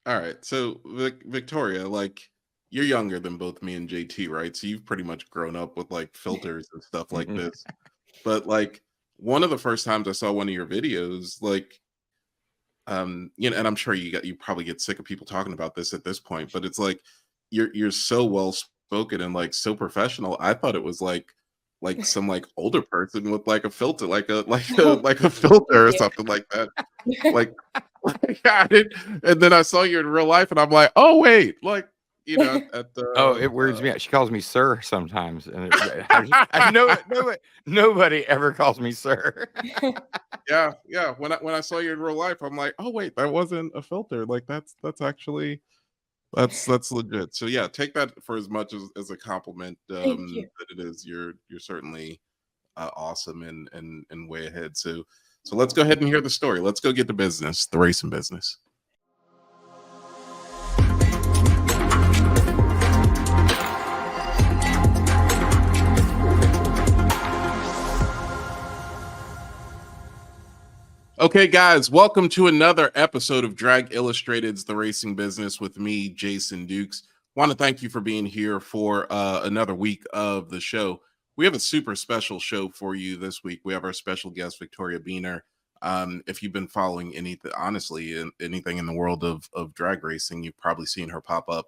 All right. So Victoria, like you're younger than both me and JT, right? So you've pretty much grown up with like filters and stuff like Mm-mm. this. But like one of the first times I saw one of your videos, like and I'm sure you probably get sick of people talking about this at this point, but it's like you're so well spoken and like so professional. I thought it was like some like older person with like a filter, Oh, like a thank filter or you. something like that. Like, I did, and then I saw you in real life, and I'm like, oh wait, like at Oh, the it weirds me out. She calls me sir sometimes, and I know it. Nobody ever calls me sir. yeah. When I saw you in real life, I'm like, oh wait, that wasn't a filter. Like that's actually that's legit. So yeah, take that for as much as a compliment Thank you. that it is. You're certainly awesome and way ahead. So let's go ahead and hear the story. Let's go get to business, the racing business. Okay, guys, welcome to another episode of Drag Illustrated's The Racing Business with me, Jason Dukes. Want to thank you for being here for another week of the show. We have a super special show for you this week. We have our special guest, Victoria Beener. If you've been following anything, honestly, anything in the world of drag racing, you've probably seen her pop up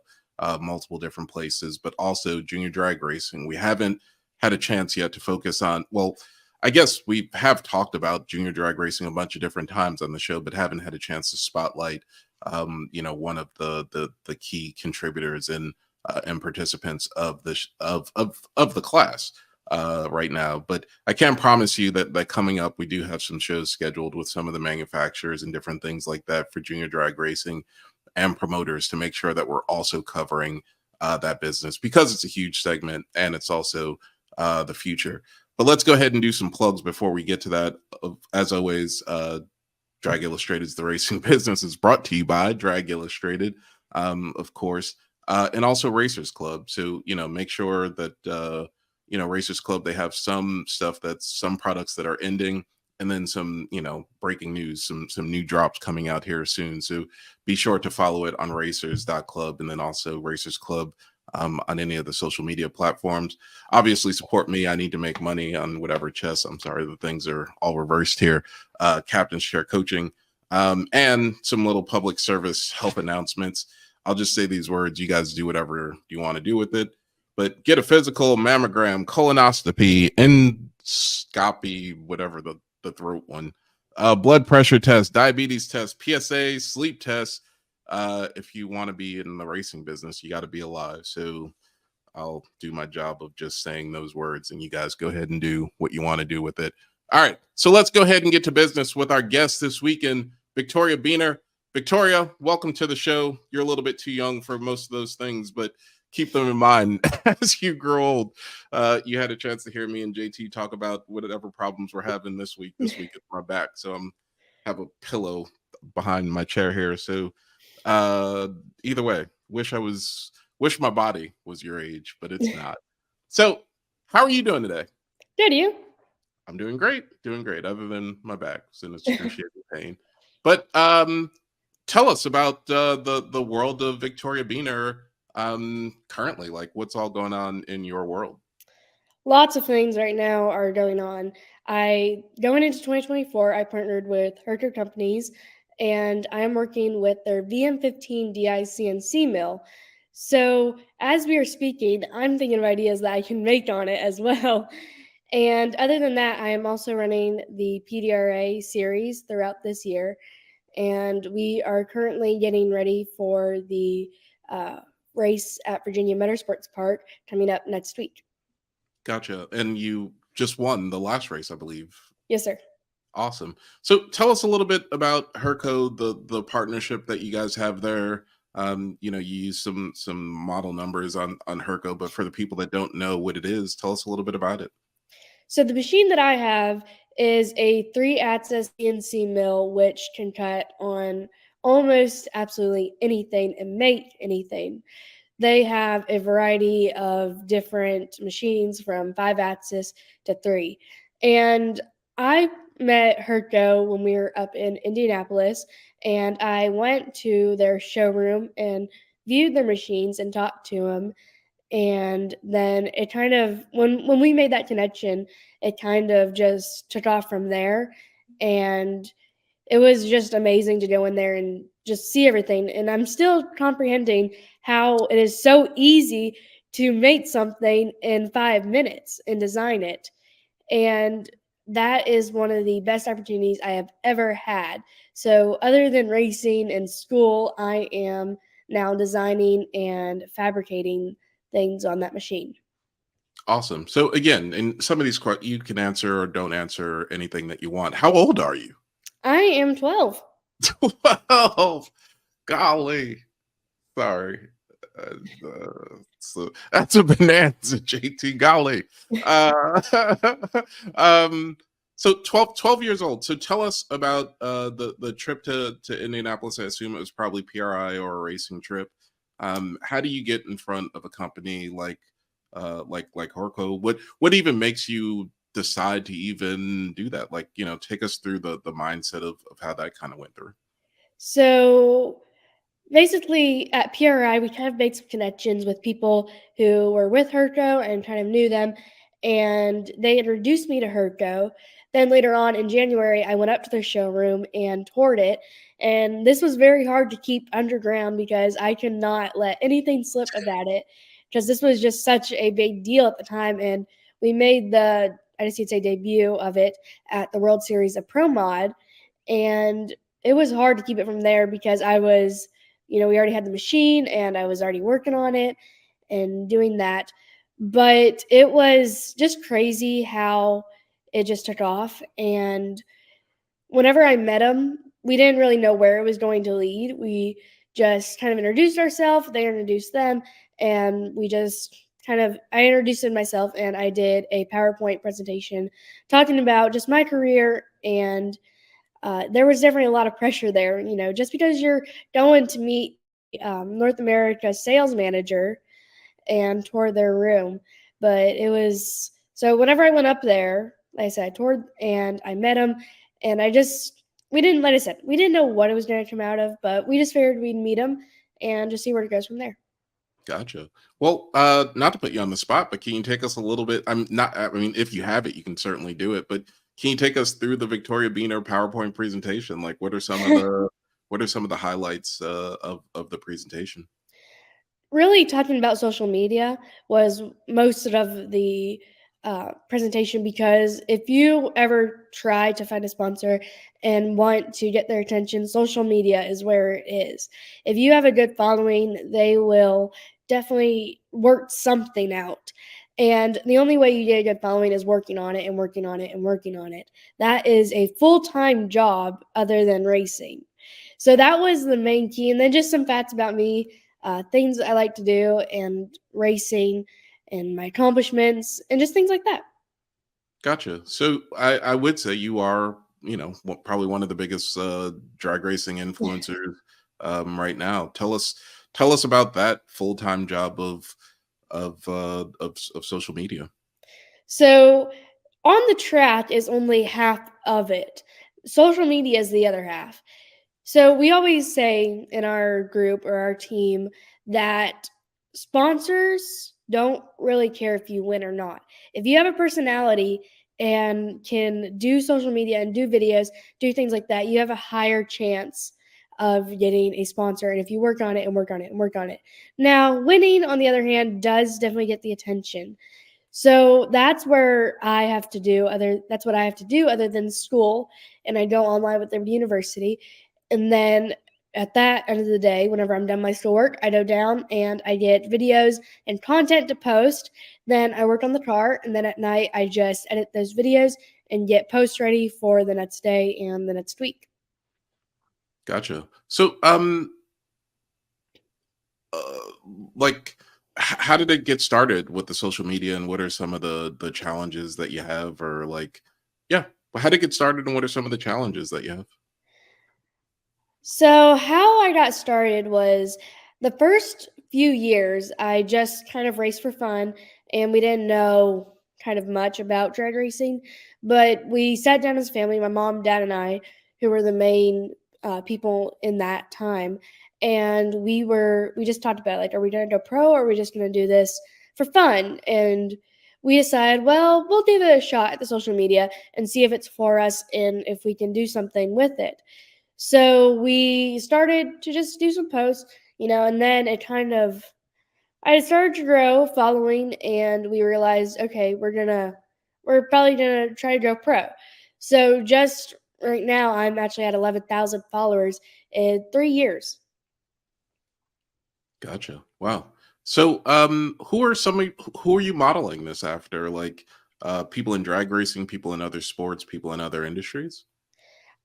multiple different places, but also junior drag racing. We haven't had a chance yet to focus on, well, I guess we have talked about junior drag racing a bunch of different times on the show, but haven't had a chance to spotlight, one of the key contributors and participants of of the class right now. But I can promise you that coming up, we do have some shows scheduled with some of the manufacturers and different things like that for junior drag racing and promoters to make sure that we're also covering that business because it's a huge segment and it's also the future. But let's go ahead and do some plugs before we get to that. As always, Drag Illustrated's The Racing Business is brought to you by Drag Illustrated, of course, and also Racers Club. So, make sure that, Racers Club, they have some stuff some products that are ending and then some, breaking news, some new drops coming out here soon. So be sure to follow it on racers.club and then also Racers Club on any of the social media platforms. Obviously, support me. I need to make money on whatever chess. I'm sorry, the things are all reversed here. Captain's chair coaching, and some little public service help announcements. I'll just say these words. You guys do whatever you want to do with it. But get a physical, mammogram, colonoscopy, endoscopy, whatever the throat one, blood pressure test, diabetes test, PSA, sleep test. If you want to be in the racing business, you got to be alive. So I'll do my job of just saying those words, and you guys go ahead and do what you want to do with it. All right, so let's go ahead and get to business with our guest this weekend, Victoria Beener. Victoria, welcome to the show. You're a little bit too young for most of those things, but keep them in mind as you grow old. You had a chance to hear me and JT talk about whatever problems we're having this week. This week it's my back, so I'm have a pillow behind my chair here. So uh either way, wish my body was your age, but it's not. So how are you doing today? Good, you? I'm doing great, other than my back in excruciating pain. But tell us about the world of Victoria Beener currently. Like, what's all going on in your world? Lots of things right now are going on. Going into 2024, I partnered with Herter Companies, and I am working with their VM15 DI mill. So as we are speaking, I'm thinking of ideas that I can make on it as well. And other than that, I am also running the PDRA series throughout this year, and we are currently getting ready for the uh, race at Virginia Motorsports Park coming up next week. Gotcha. And you just won the last race, I believe. Yes, sir. Awesome. So tell us a little bit about Herco, the partnership that you guys have there. You use some model numbers on Herco, but for the people that don't know what it is, tell us a little bit about it. So the machine that I have is a 3-axis CNC mill, which can cut on almost absolutely anything and make anything. They have a variety of different machines from 5-axis to 3. And I met Herco when we were up in Indianapolis, And I went to their showroom and viewed their machines and talked to them. And then it kind of, when we made that connection, it kind of just took off from there. And it was just amazing to go in there and just see everything. And I'm still comprehending how it is so easy to make something in 5 minutes and design it. And that is one of the best opportunities I have ever had. So, other than racing and school, I am now designing and fabricating things on that machine. Awesome. So again, in some of these questions, you can answer or don't answer anything that you want. How old are you? I am 12. 12. Golly. Sorry. So that's a bonanza, JT. Golly. Um, so 12 years old. So tell us about the trip to Indianapolis. I assume it was probably PRI or a racing trip. How do you get in front of a company like Horco? What even makes you decide to even do that? Like, take us through the mindset of how that kind of went through. So, basically, at PRI, we kind of made some connections with people who were with Herco and kind of knew them, and they introduced me to Herco. Then later on in January, I went up to their showroom and toured it. And this was very hard to keep underground because I could not let anything slip about it because this was just such a big deal at the time. And we made the, I guess you'd say, debut of it at the World Series of Pro Mod. And it was hard to keep it from there because I was, we already had the machine and I was already working on it and doing that. But it was just crazy how it just took off. And whenever I met him, we didn't really know where it was going to lead. We just kind of introduced ourselves, they introduced them, and we just I introduced myself and I did a PowerPoint presentation talking about just my career. And there was definitely a lot of pressure there, just because you're going to meet the North America sales manager and tour their room. But it was so whenever I went up there, like I said, I toured and I met him, and we didn't, like I said, we didn't know what it was going to come out of, but we just figured we'd meet him and just see where it goes from there. Gotcha. Well, not to put you on the spot, but can you take us a little bit? I'm not, I mean, if you have it, you can certainly do it, but can you take us through the Victoria Beaner PowerPoint presentation? Like, what are some of the highlights of the presentation? Really talking about social media was most of the presentation, because if you ever try to find a sponsor and want to get their attention, social media is where it is. If you have a good following, they will definitely work something out. And the only way you get a good following is working on it and working on it and working on it. That is a full-time job other than racing. So that was the main key. And then just some facts about me, things I like to do, and racing, and my accomplishments, and just things like that. Gotcha. So I would say you are, probably one of the biggest drag racing influencers right now. Tell us about that full-time job of social media. So on the track is only half of it. Social media is the other half. So we always say in our group or our team that sponsors don't really care if you win or not. If you have a personality and can do social media and do videos, do things like that, you have a higher chance of getting a sponsor. And if you work on it and work on it and work on it. Now, winning, on the other hand, does definitely get the attention. So that's what I have to do other than school, and I go online with the university. And then at that end of the day, whenever I'm done my schoolwork, I go down and I get videos and content to post. Then I work on the car, and then at night I just edit those videos and get posts ready for the next day and the next week. Gotcha. So uh, like how did it get started with the social media, and what are some of the challenges that you have, or like, yeah, how did it get started and what are some of the challenges that you have? So, how I got started was the first few years, I just kind of raced for fun, and we didn't know kind of much about drag racing. But we sat down as a family, my mom, dad, and I, who were the main people in that time, and we just talked about, like, are we gonna go pro, or are we just gonna do this for fun? And we decided, well, we'll give it a shot at the social media and see if it's for us and if we can do something with it. So we started to just do some posts, and then I started to grow following, and we realized, okay, we're probably gonna try to go pro. So just right now, I'm actually at 11,000 followers in 3 years. Gotcha. Wow. So, who are you modeling this after? Like, people in drag racing, people in other sports, people in other industries?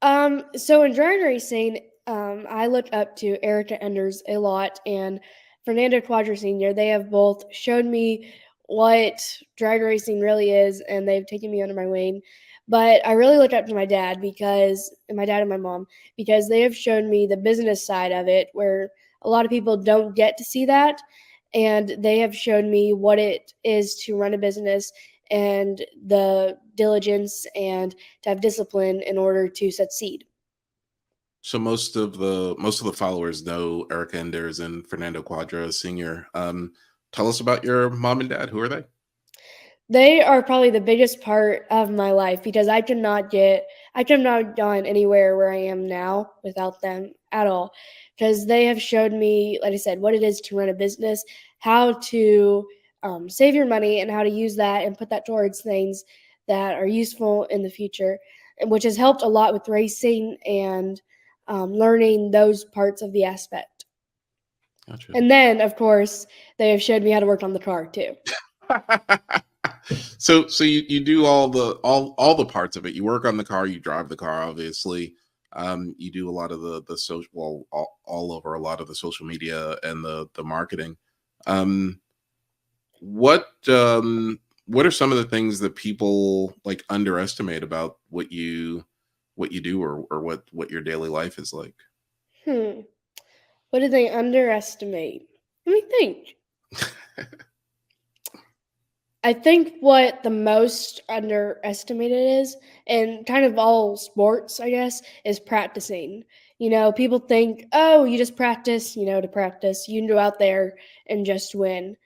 So in drag racing, I look up to Erica Enders a lot and Fernando Quadra Sr. They have both showed me what drag racing really is, and they've taken me under my wing. But I really look up to my dad and my mom, because they have shown me the business side of it, where a lot of people don't get to see that, and they have shown me what it is to run a business and the diligence and to have discipline in order to succeed. So most of the followers know Erica Enders and Fernando Quadra Sr. Tell us about your mom and dad. Who are they? They are probably the biggest part of my life, because I could not have gone anywhere where I am now without them at all. Because they have showed me, like I said, what it is to run a business, how to save your money, and how to use that and put that towards things that are useful in the future, and which has helped a lot with racing and learning those parts of the aspect. Gotcha. And then, of course, they have showed me how to work on the car too. So you do all the parts of it. You work on the car, you drive the car, obviously. You do a lot of the social, well, all over a lot of the social media and the marketing. Um, what what are some of the things that people like underestimate about what you do, or what your daily life is like? Hmm. What do they underestimate? Let me think. I think what the most underestimated is, and kind of all sports, I guess, is practicing. People think, oh, you just practice, to practice. You can go out there and just win.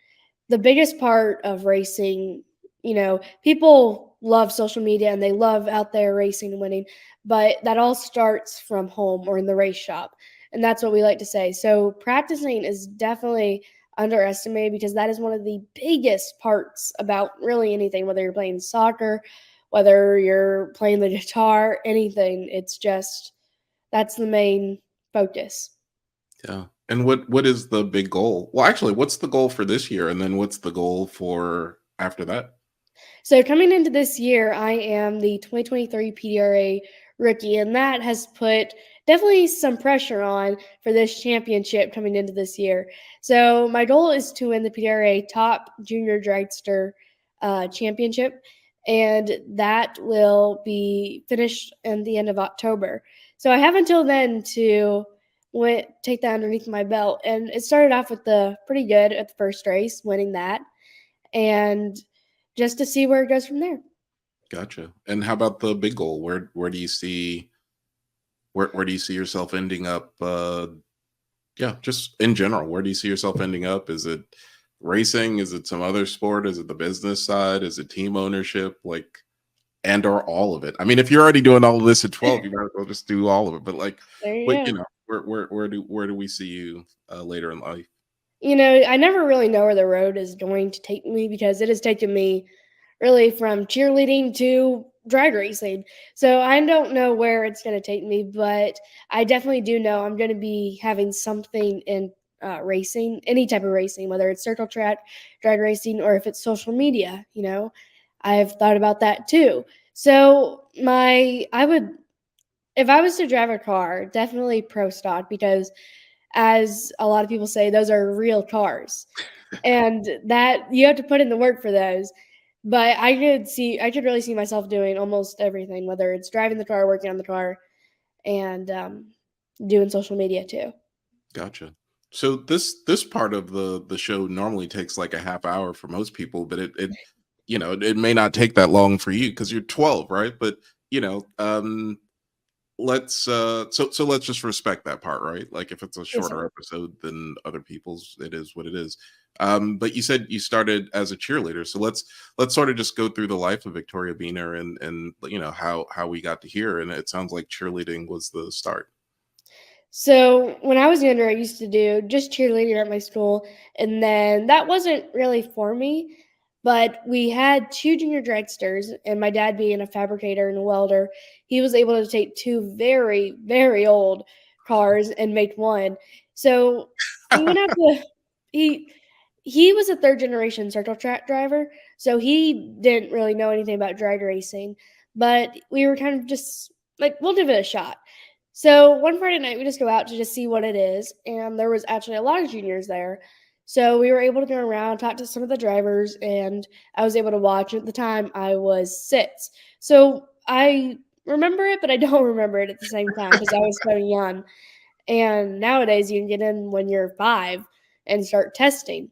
The biggest part of racing, people love social media and they love out there racing and winning, but that all starts from home or in the race shop. And that's what we like to say. So practicing is definitely underestimated, because that is one of the biggest parts about really anything, whether you're playing soccer, whether you're playing the guitar, anything. It's just that's the main focus. Yeah. And what is the big goal? Well, actually, what's the goal for this year, and then what's the goal for after that? So coming into this year, I am the 2023 PDRA rookie, and that has put definitely some pressure on for this championship coming into this year. So my goal is to win the PDRA Top Junior Dragster Championship, and that will be finished in the end of October. So I have until then to take that underneath my belt, and it started off with the pretty good at the first race, winning that, and just to see where it goes from there. Gotcha. And how about the big goal? Where do you see where do you see yourself ending up? Yeah, just in general, where do you see yourself ending up? Is it racing? Is it some other sport? Is it the business side? Is it team ownership? Like, and or all of it? I mean, if you're already doing all of this at 12, you might as well just do all of it. But like, There you what go. where do we see you later in life? I never really know where the road is going to take me, because it has taken me really from cheerleading to drag racing. So I don't know where it's going to take me, but I definitely do know I'm going to be having something in racing, any type of racing, whether it's circle track, drag racing, or if it's social media. I've thought about that too. So I would, if I was to drive a car, definitely pro stock, because as a lot of people say, those are real cars, and that you have to put in the work for those. But I could really see myself doing almost everything, whether it's driving the car, working on the car, and doing social media too. Gotcha. So this part of the show normally takes like a half hour for most people, but it may not take that long for you because you're 12, right? But you know, um, let's so let's just respect that part, right? Like if it's a Yes, shorter sir. episode than other people's, it is what it is. But you said you started as a cheerleader, so let's sort of just go through the life of Victoria Beener and how we got to here. And it sounds like cheerleading was the start. So when I was younger, I used to do just cheerleading at my school, and then that wasn't really for me. But we had two junior dragsters, and my dad being a fabricator and a welder, he was able to take two very, very old cars and make one. So we went out to he he was a third generation circle track driver, so he didn't really know anything about drag racing. But we were kind of just like, we'll give it a shot. So one Friday night, we just go out to just see what it is, and there was actually a lot of juniors there. So we were able to go around, talk to some of the drivers, and I was able to watch. At the time, I was 6, so I remember it, but I don't remember it at the same time because I was so young. And nowadays, you can get in when you're 5 and start testing.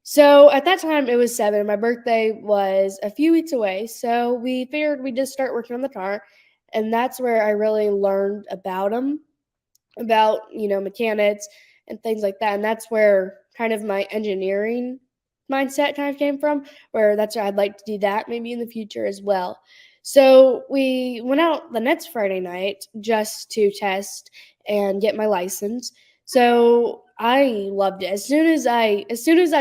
So at that time, it was 7. My birthday was a few weeks away. So we figured we'd just start working on the car. And that's where I really learned about them, about, mechanics and things like that. And that's where kind of my engineering mindset kind of came from, where that's where I'd like to do that maybe in the future as well. So we went out the next Friday night just to test and get my license. So I loved it. As soon as I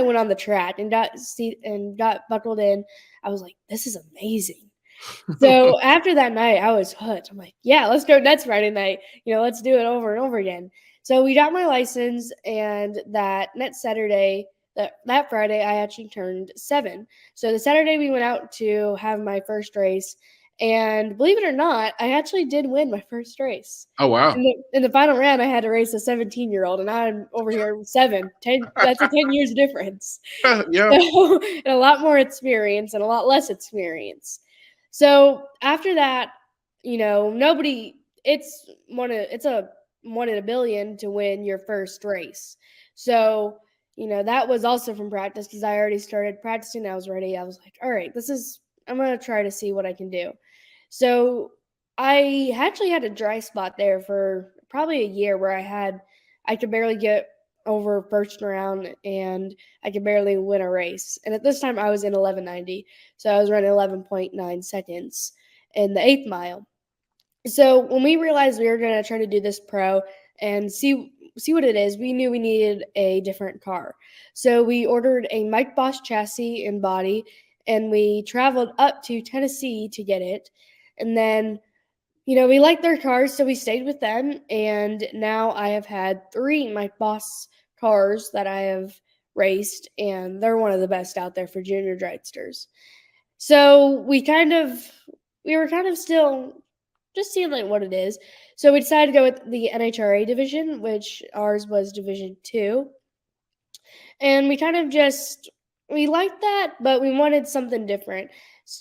went on the track and got buckled in, I was like, this is amazing. So after that night, I was hooked. I'm like, yeah, let's go next Friday night. Let's do it over and over again. So we got my license, and that next Saturday, that Friday, I actually turned 7. So the Saturday we went out to have my first race, and believe it or not, I actually did win my first race. Oh wow. In the final round, I had to race a 17-year-old, and I'm over here with 7. 10, that's a 10 years difference. Yeah. So, and a lot more experience and a lot less experience. So after that, nobody. It's a 1 in a billion to win your first race. So that was also from practice because I already started practicing. I was ready. I was like, all right, I'm gonna try to see what I can do. So I actually had a dry spot there for probably a year where I could barely get over first round and I could barely win a race. And at this time I was in 1190. So I was running 11.9 seconds in the 8th mile. So when we realized we were going to try to do this pro and see what it is, we knew we needed a different car. So we ordered a Mike Boss chassis and body, and we traveled up to Tennessee to get it. And then we liked their cars, so we stayed with them. And now I have had 3 Mike Boss cars that I have raced, and they're one of the best out there for junior dragsters. So we were kind of still just seeing like what it is. So we decided to go with the NHRA division, which ours was Division 2. And we liked that, but we wanted something different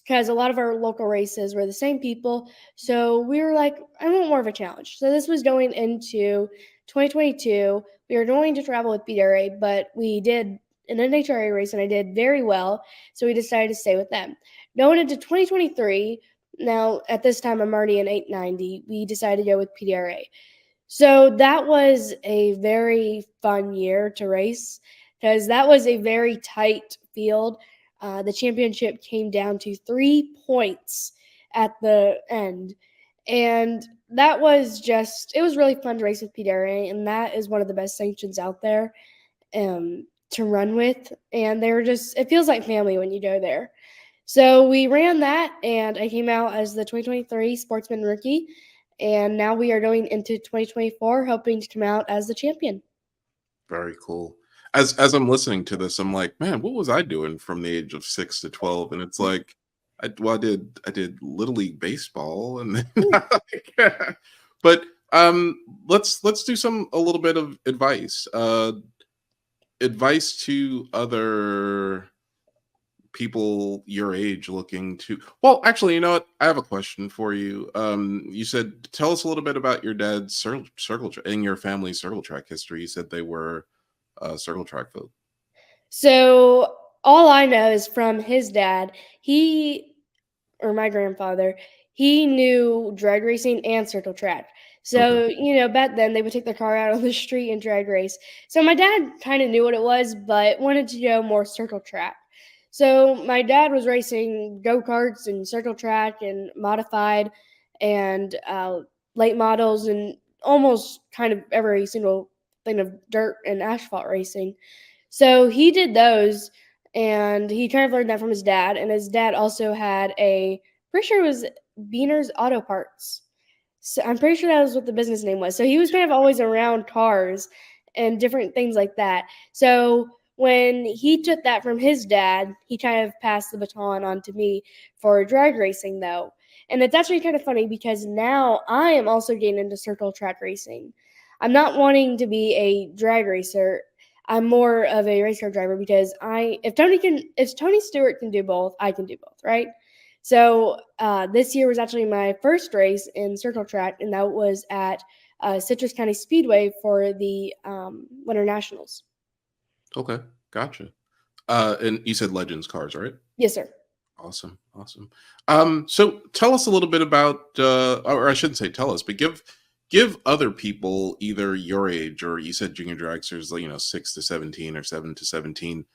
because a lot of our local races were the same people. So we were like, I want more of a challenge. So this was going into 2022. We were going to travel with BRA, but we did an NHRA race and I did very well. So we decided to stay with them. Going into 2023, now at this time I'm already in 890, we decided to go with PDRA. So that was a very fun year to race because that was a very tight field. The championship came down to 3 points at the end. And it was really fun to race with PDRA. And that is one of the best sanctions out there to run with. And it feels like family when you go there. So we ran that, and I came out as the 2023 Sportsman Rookie. And now we are going into 2024, hoping to come out as the champion. Very cool. As I'm listening to this, I'm like, man, what was I doing from the age of 6 to 12? And it's like, I did little league baseball, and then but let's do a little bit of advice. Advice to other people your age looking to, well, actually, you know what, I have a question for you. You said, tell us a little bit about your dad's circle and your family's circle track history. You said they were circle track folk. So all I know is from his dad, or my grandfather, he knew drag racing and circle track. So, back then they would take their car out on the street and drag race. So my dad kind of knew what it was, but wanted to go more circle track. So my dad was racing go-karts and circle track and modified and late models and almost kind of every single thing of dirt and asphalt racing. So he did those, and he kind of learned that from his dad. And his dad also had pretty sure it was Beaner's Auto Parts. So I'm pretty sure that was what the business name was. So he was kind of always around cars and different things like that. So when he took that from his dad, he kind of passed the baton on to me for drag racing, though. And it's actually kind of funny because now I am also getting into circle track racing. I'm not wanting to be a drag racer. I'm more of a race car driver because if Tony Stewart can do both, I can do both, right? So this year was actually my first race in circle track, and that was at Citrus County Speedway for the Winter Nationals. Okay, gotcha. And you said Legends cars, right? Yes, sir. Awesome. So tell us a little bit about, or I shouldn't say tell us, but give other people either your age or you said junior dragsters, 6 to 17 or 7 to 17.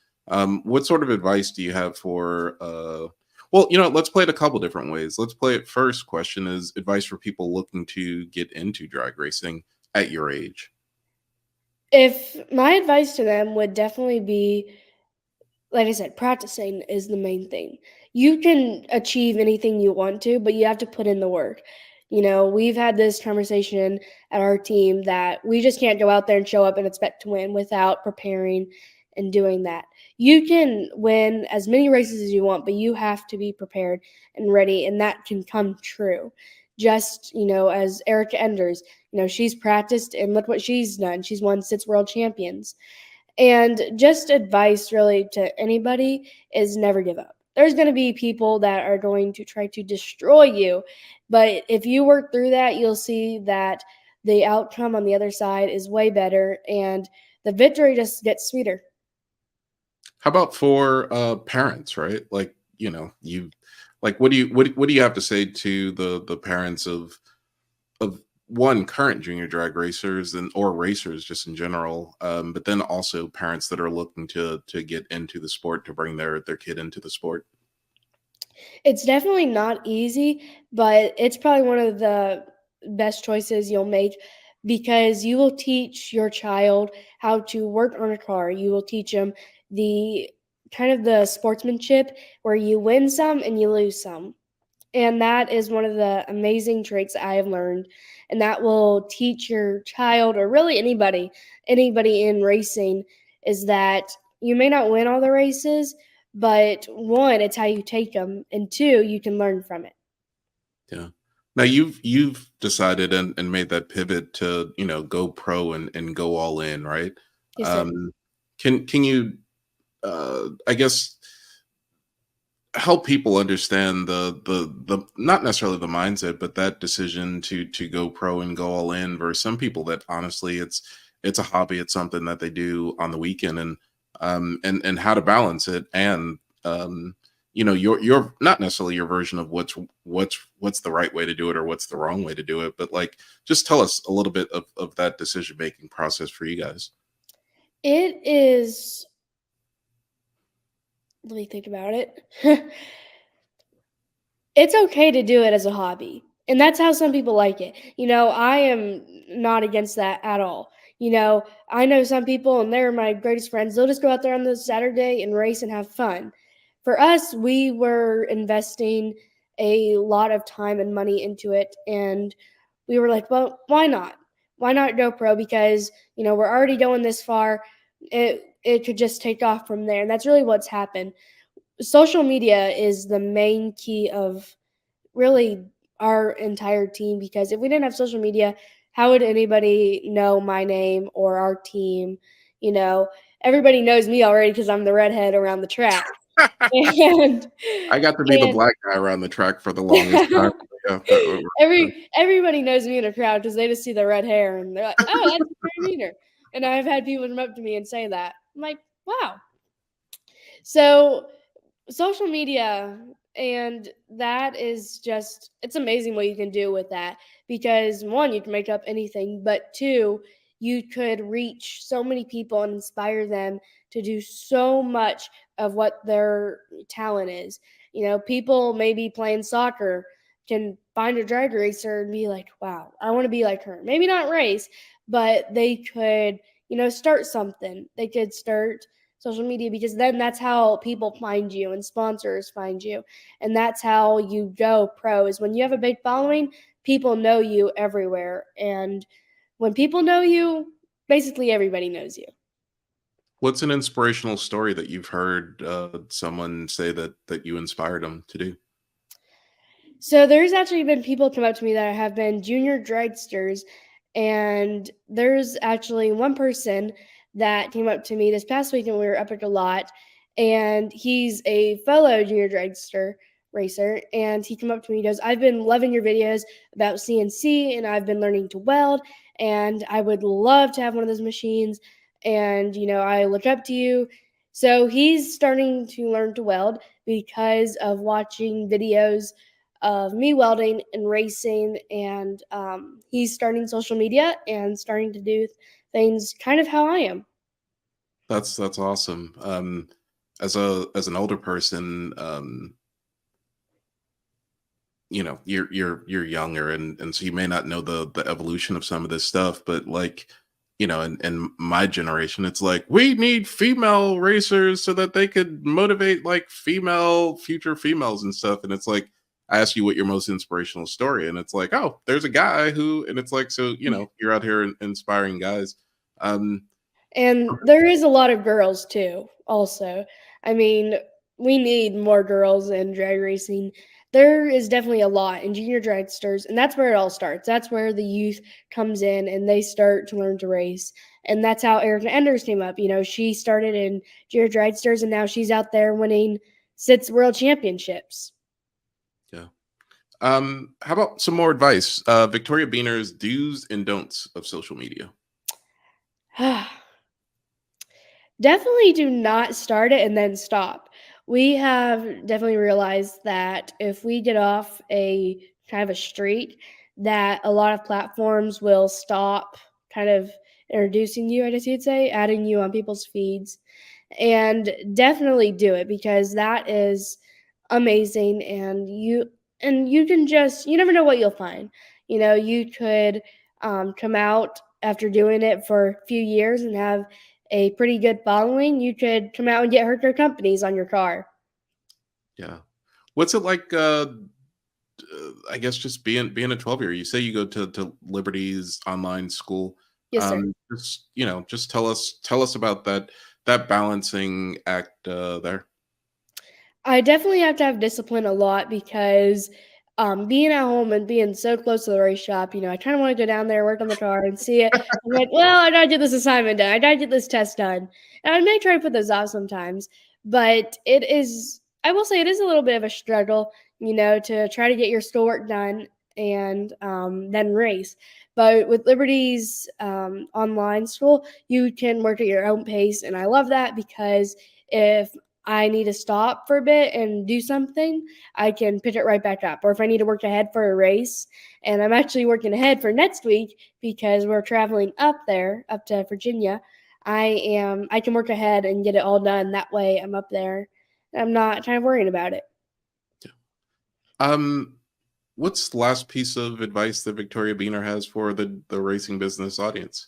What sort of advice do you have for? Well, let's play it a couple different ways. Let's play it first. Question is advice for people looking to get into drag racing at your age. If my advice to them would definitely be, like I said, practicing is the main thing. You can achieve anything you want to, but you have to put in the work. We've had this conversation at our team that we just can't go out there and show up and expect to win without preparing and doing that. You can win as many races as you want, but you have to be prepared and ready, and that can come true. Just, as Erica Enders, she's practiced and look what she's done. She's won 6 world champions. And just advice really to anybody is never give up. There's going to be people that are going to try to destroy you. But if you work through that, you'll see that the outcome on the other side is way better and the victory just gets sweeter. How about for parents, right? Like, what do you have to say to the parents of one current junior drag racers or racers just in general, but then also parents that are looking to get into the sport, to bring their kid into the sport? It's definitely not easy, but it's probably one of the best choices you'll make because you will teach your child how to work on a car. You will teach them the kind of the sportsmanship where you win some and you lose some. And that is one of the amazing traits I have learned. And that will teach your child or really anybody in racing is that you may not win all the races, but one, it's how you take them. And two, you can learn from it. Yeah. Now you've decided and made that pivot to, go pro and go all in, right? Yes, sir. Can you, I guess, help people understand the not necessarily the mindset, but that decision to go pro and go all in versus some people that honestly it's a hobby, it's something that they do on the weekend, and how to balance it, and your not necessarily your version of what's the right way to do it or what's the wrong way to do it, but like just tell us a little bit of that decision making process for you guys. It is. Let me think about it. It's okay to do it as a hobby. And that's how some people like it. I am not against that at all. I know some people, and they're my greatest friends, they'll just go out there on the Saturday and race and have fun. For us, we were investing a lot of time and money into it. And we were like, well, why not? Why not go pro? Because, we're already going this far. It could just take off from there. And that's really what's happened. Social media is the main key of really our entire team because if we didn't have social media, how would anybody know my name or our team? Everybody knows me already because I'm the redhead around the track. And I got to be the black guy around the track for the longest time. Yeah, everybody knows me in a crowd because they just see the red hair and they're like, "Oh, that's Mary Meaner." And I've had people come up to me and say that. I'm like, "Wow." So social media And that is just, it's amazing what you can do with that because one, you can make up anything, but two, you could reach so many people and inspire them to do so much of what their talent is. People maybe playing soccer can find a drag racer and be like, wow, I want to be like her. Maybe not race, but they could, start something. They could start social media because then that's how people find you and sponsors find you, and that's how you go pro. Is when you have a big following, people know you everywhere, and when people know you, basically everybody knows you. What's an inspirational story that you've heard someone say that you inspired them to do? So there's actually been people come up to me that have been junior dragsters, and there's actually one person that came up to me this past weekend. We were up at a lot, and he's a fellow junior dragster racer, and he came up to me. He goes, "I've been loving your videos about CNC, and I've been learning to weld, and I would love to have one of those machines. And I look up to you." So he's starting to learn to weld because of watching videos of me welding and racing, and he's starting social media and starting to do things kind of how I am. That's awesome. As an older person, you're younger, and so you may not know the evolution of some of this stuff, but like, in my generation, it's like we need female racers so that they could motivate like future females and stuff. And it's like I ask you what your most inspirational story, and it's like, oh, there's a guy who, and it's like, so you're out here inspiring guys. um And there is a lot of girls too, also. I mean, we need more girls in drag racing. There is definitely a lot in junior dragsters, and that's where it all starts. That's where the youth comes in and they start to learn to race. And that's how Erica Enders came up. She started in junior dragsters, and now she's out there winning 6 world championships. yeah. How about some more advice? Victoria Beaner's do's and don'ts of social media. Definitely do not start it and then stop. We have definitely realized that if we get off a kind of a streak, that a lot of platforms will stop kind of introducing you, I guess you'd say, adding you on people's feeds. And definitely do it because that is amazing, and you can just, you never know what you'll find. You could come out after doing it for a few years and have a pretty good following. You could come out and get Herker companies on your car. Yeah. What's it like? I guess just being a 12-year. You say you go to Liberty's online school. Yes, sir. Just tell us about that balancing act there. I definitely have to have discipline a lot because being at home and being so close to the race shop, I kind of want to go down there, work on the car, and see it. I'm like, well, I gotta get this assignment done. I gotta get this test done. And I may try to put those off sometimes, but I will say, it is a little bit of a struggle, to try to get your schoolwork done and then race. But with Liberty's online school, you can work at your own pace. And I love that because if I need to stop for a bit and do something, I can pick it right back up. Or if I need to work ahead for a race, and I'm actually working ahead for next week because we're traveling up there, up to Virginia, I can work ahead and get it all done. That way I'm up there. I'm not kind of worrying about it. Um, what's the last piece of advice that Victoria Beaner has for the racing business audience?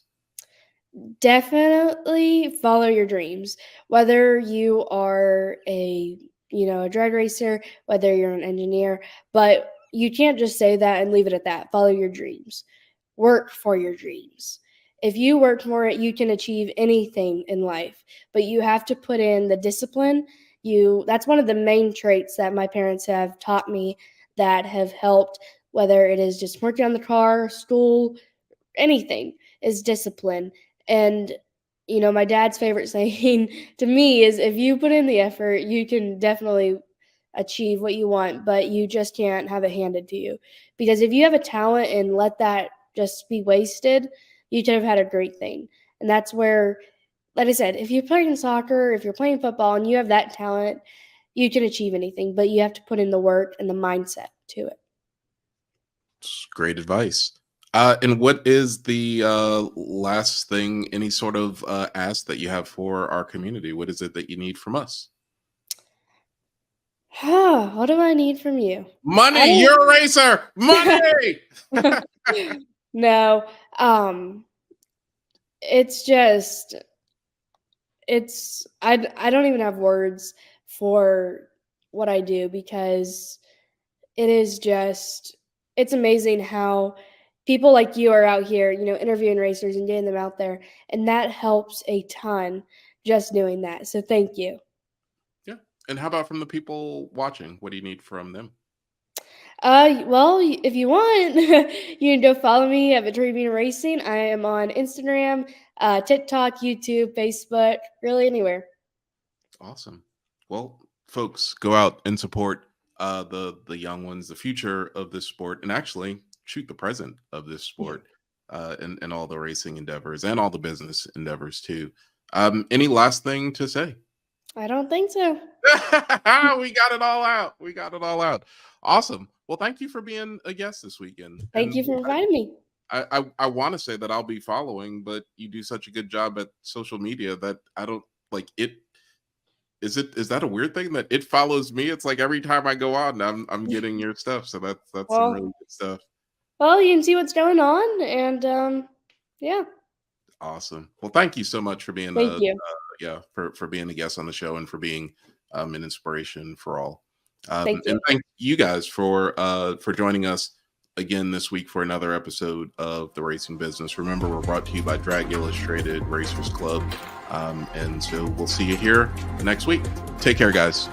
Definitely follow your dreams. Whether you are a drag racer, whether you're an engineer, but you can't just say that and leave it at that. Follow your dreams. Work for your dreams. If you work for it, you can achieve anything in life, but you have to put in the discipline. That's one of the main traits that my parents have taught me that have helped, whether it is just working on the car, school, anything, is discipline. And my dad's favorite saying to me is, if you put in the effort, you can definitely achieve what you want, but you just can't have it handed to you. Because if you have a talent and let that just be wasted, you could have had a great thing. And that's where, like I said, if you're playing soccer, if you're playing football and you have that talent, you can achieve anything, but you have to put in the work and the mindset to it. It's great advice. And what is the last thing, any sort of ask that you have for our community? What is it that you need from us? What do I need from you? Money. You're a racer. Money. No, it's just I don't even have words for what I do, because it is just it's amazing how people like you are out here, interviewing racers and getting them out there, and that helps a ton just doing that. So thank you. Yeah. And how about from the people watching? What do you need from them? Well, if you want, you can go follow me at Victoria Bean Racing. I am on Instagram, TikTok, YouTube, Facebook, really anywhere. Awesome. Well, folks, go out and support the young ones, the future of this sport, and actually shoot the present of this sport, and all the racing endeavors and all the business endeavors too. Any last thing to say? I don't think so. We got it all out. We got it all out. Awesome. Well, thank you for being a guest this weekend. Thank you for inviting me. I want to say that I'll be following, but you do such a good job at social media that I don't like it. Is that a weird thing that it follows me? It's like every time I go on, I'm getting your stuff. So that's some really good stuff. Well, you can see what's going on, and yeah. Awesome. Well, thank you so much for being Thank you. For being a guest on the show and for being an inspiration for all. Thank you. And thank you guys for joining us again this week for another episode of The Racing Business. Remember, we're brought to you by Drag Illustrated Racers Club. And so we'll see you here next week. Take care, guys.